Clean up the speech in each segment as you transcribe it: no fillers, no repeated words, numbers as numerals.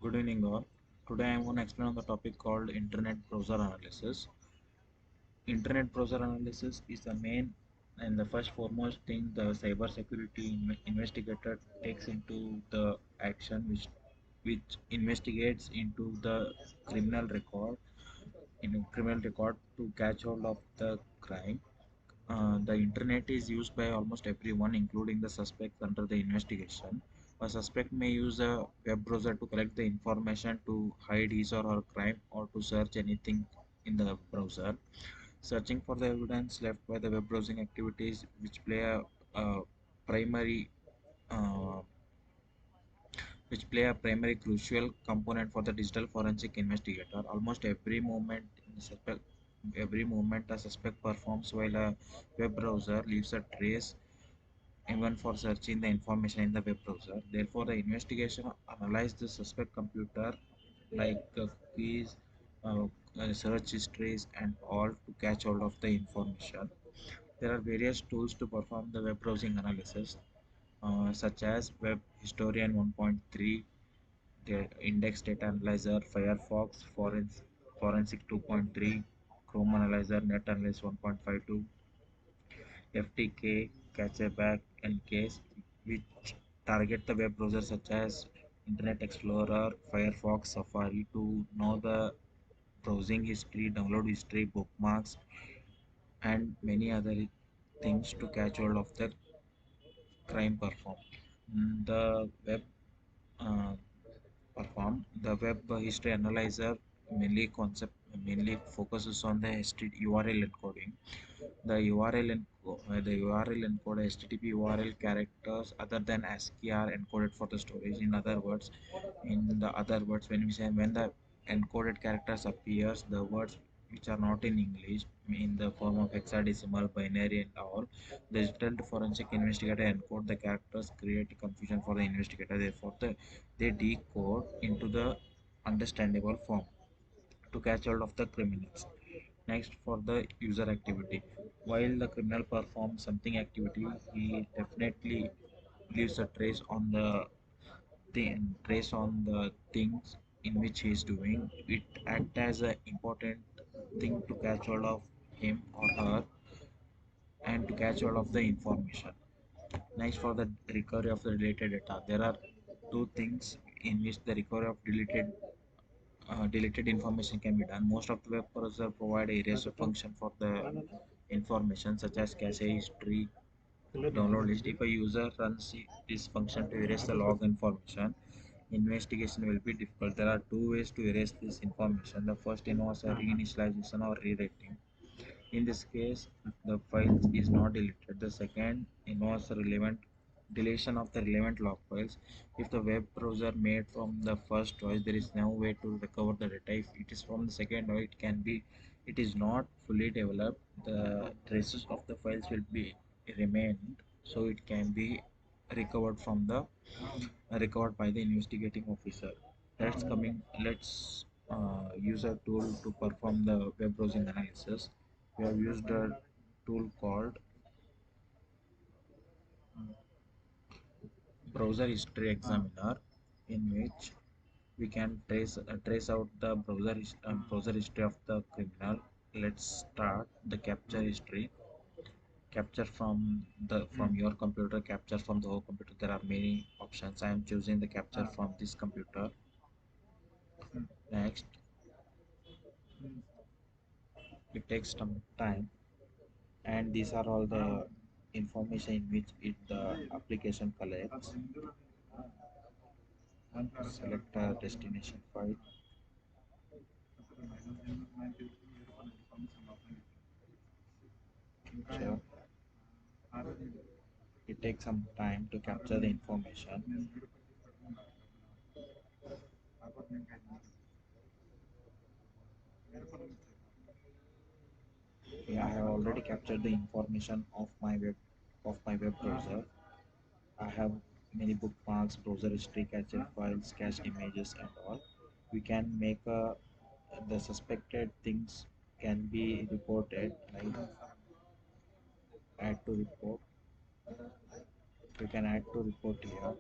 Good evening, all. Today I'm going to explain on the topic called Internet Browser Analysis. Internet browser analysis is the main and the first foremost thing the cybersecurity investigator takes into the action which investigates into the criminal record criminal record to catch hold of the crime. The internet is used by almost everyone, including the suspects under the investigation. A suspect may use a web browser to collect the information to hide his or her crime or to search anything in the browser. Searching for the evidence left by the web browsing activities, a primary uh, primary crucial component for the digital forensic investigator. Almost every movement a suspect performs while a web browser leaves a trace even for searching the information in the web browser. Therefore, the investigation analyzes the suspect computer like keys, uh, search histories, and all to catch hold of the information. There are various tools to perform the web browsing analysis, such as Web Historian 1.3, Index Data Analyzer, Firefox, Forensic 2.3, Chrome Analyzer, Net Analysis 1.52, FTK, Cacheback, and Case, which target the web browsers such as Internet Explorer, Firefox, Safari to know the browsing history, download history, bookmarks, and many other things to catch hold of the crime perform. The web uh, the web history analyzer mainly focuses on the URL encoding. The URL encode HTTP URL characters other than ASCII are encoded for the storage. In other words, when the encoded characters appears, the words which are not in English in the form of hexadecimal, binary, and all, the digital forensic investigator encode the characters, create confusion for the investigator. Therefore, they decode into the understandable form to catch hold of the criminals. Next, for the user activity. While the criminal performs something activity, he definitely leaves a trace on the things in which he is doing. It acts as an important thing to catch hold of him or her and to catch hold of the information. Next, for the recovery of the deleted data, there are two things in which the recovery of deleted information can be done. Most of the web browsers provide a eraser function for the information such as cache history, download list. If a user runs this function to erase the log information, investigation will be difficult. There are two ways to erase this information. The first involves a reinitialization or rewriting. In this case, the file is not deleted. The second involves a relevant deletion of the relevant log files. If the web browser made from the first choice, there is no way to recover the data. If it is from the second choice, it is not fully developed. The traces of the files will be remained, so it can be recovered from the recovered by the investigating officer. Let's use a tool to perform the web browsing analysis. We have used a tool called Browser History Examiner, in which we can trace out the browser history of the criminal. Let's start the capture history. Capture from your computer, capture from the whole computer. There are many options. I am choosing the capture from this computer. Next, it takes some time, and these are all the information in which the application collects. Select a destination file. Capture. It takes some time to capture the information. Yeah, I have already captured the information of my web browser. I have many bookmarks, browser history, cached files, cached images, and all. We can make the suspected things can be reported, like add to report. We can add to report here.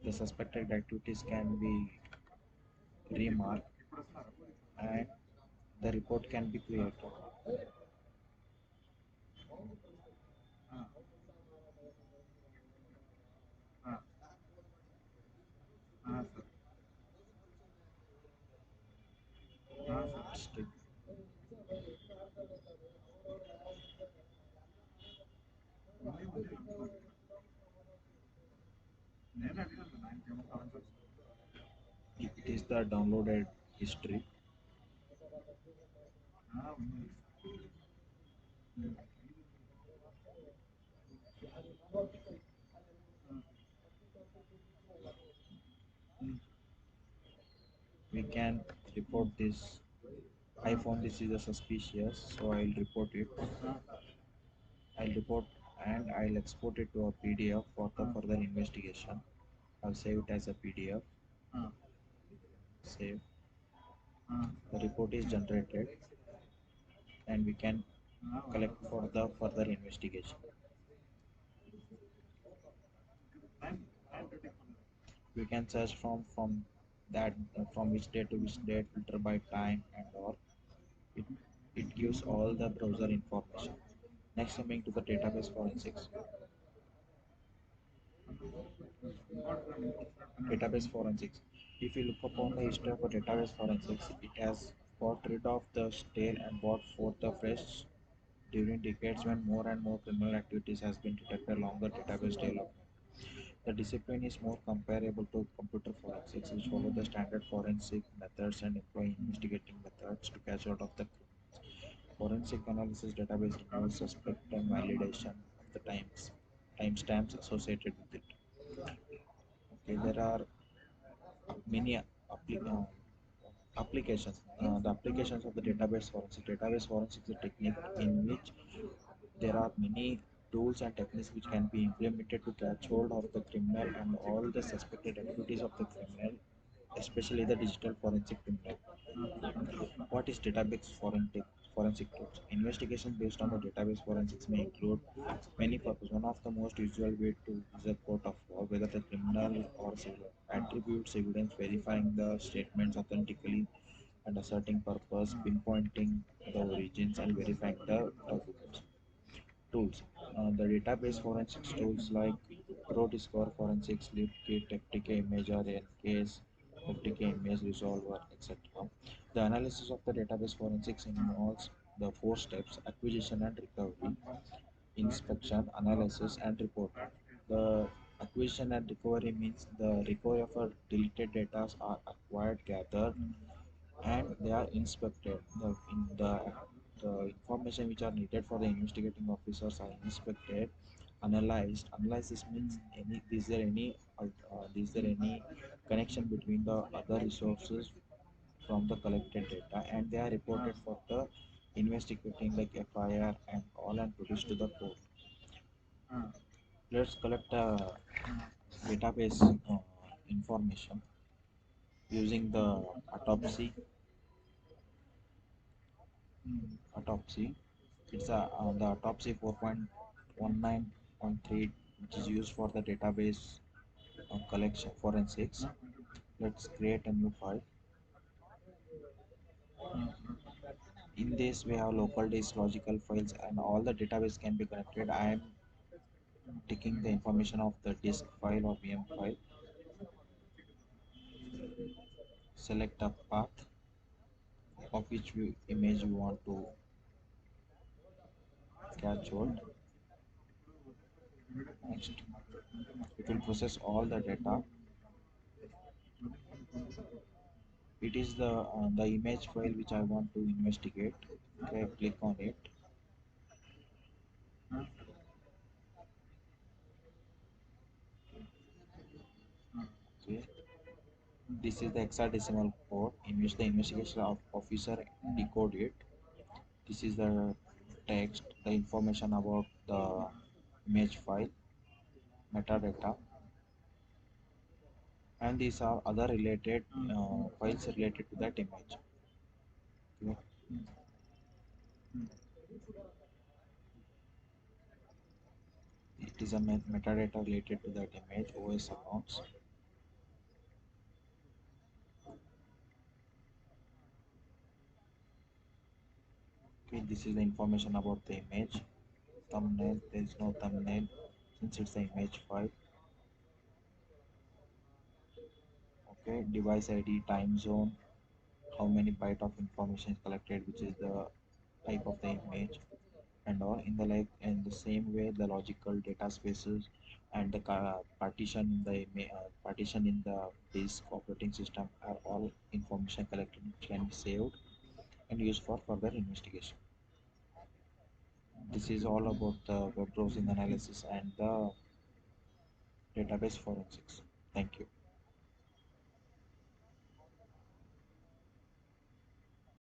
The suspected activities can be remarked and the report can be created. Strict. It is the downloaded history. We can report this. I found this is a suspicious, so I'll report it. I'll report and I'll export it to a PDF for the further investigation. I'll save it as a PDF. Save. The report is generated and we can collect for the further investigation. We can search from that from which date to which date, filter by time and or it, it gives all the browser information. Next, coming to the database forensics. Database forensics. If you look upon the history of a database forensics, it has got rid of the stale and brought forth the fresh during decades when more and more criminal activities has been detected along the database development. The discipline is more comparable to computer forensics, which follow the standard forensic methods and employ investigating methods to catch out of the criminals. Forensic analysis database involves suspect and validation of the timestamps associated with it. Okay, there are many applications. The applications of the database forensics. Database forensics is a technique in which there are many tools and techniques which can be implemented to catch hold of the criminal and all the suspected activities of the criminal, especially the digital forensic criminal. What is database forensic tools? Investigation based on the database forensics may include many purposes. One of the most usual way to is a court of law, whether the criminal or civil attributes evidence, verifying the statements authentically and asserting purpose, pinpointing the origins and verifying the documents. Tools. The database forensics tools like ProDiscover Forensics, LibKit, FTK Imager, Encase, FTK Image Resolver, etc. The analysis of the database forensics involves the four steps: acquisition and recovery, inspection, analysis, and reporting. The acquisition and recovery means the recovery of a deleted data are acquired, gathered, and they are inspected. The information which are needed for the investigating officers are inspected, analyzed. Analysis means any is there any connection between the other resources from the collected data, and they are reported for the investigating like FIR and all and produced to the court. Let's collect database information using the autopsy. Autopsy. It's the autopsy 4.19.3, which is used for the database collection forensics. Let's create a new file. In this, we have local disk, logical files, and all the database can be connected. I am taking the information of the disk file or VM file. Select a path of which image you want to catch hold. Next, it will process all the data. It is the image file which I want to investigate. Okay, click on it. Okay, this is the hexadecimal code in which the investigation officer decode it. This is the text, the information about the image file, metadata, and these are other related files related to that image. Okay. It is a metadata related to that image, OS accounts. Okay, this is the information about the image. Thumbnail, there is no thumbnail since it's the image file. Okay, device ID, time zone, how many byte of information is collected, which is the type of the image, and all in the like in the same way the logical data spaces and the partition in the partition in the disk operating system are all information collected which can be saved and used for further investigation. This is all about the web browsing analysis and the database forensics. Thank you.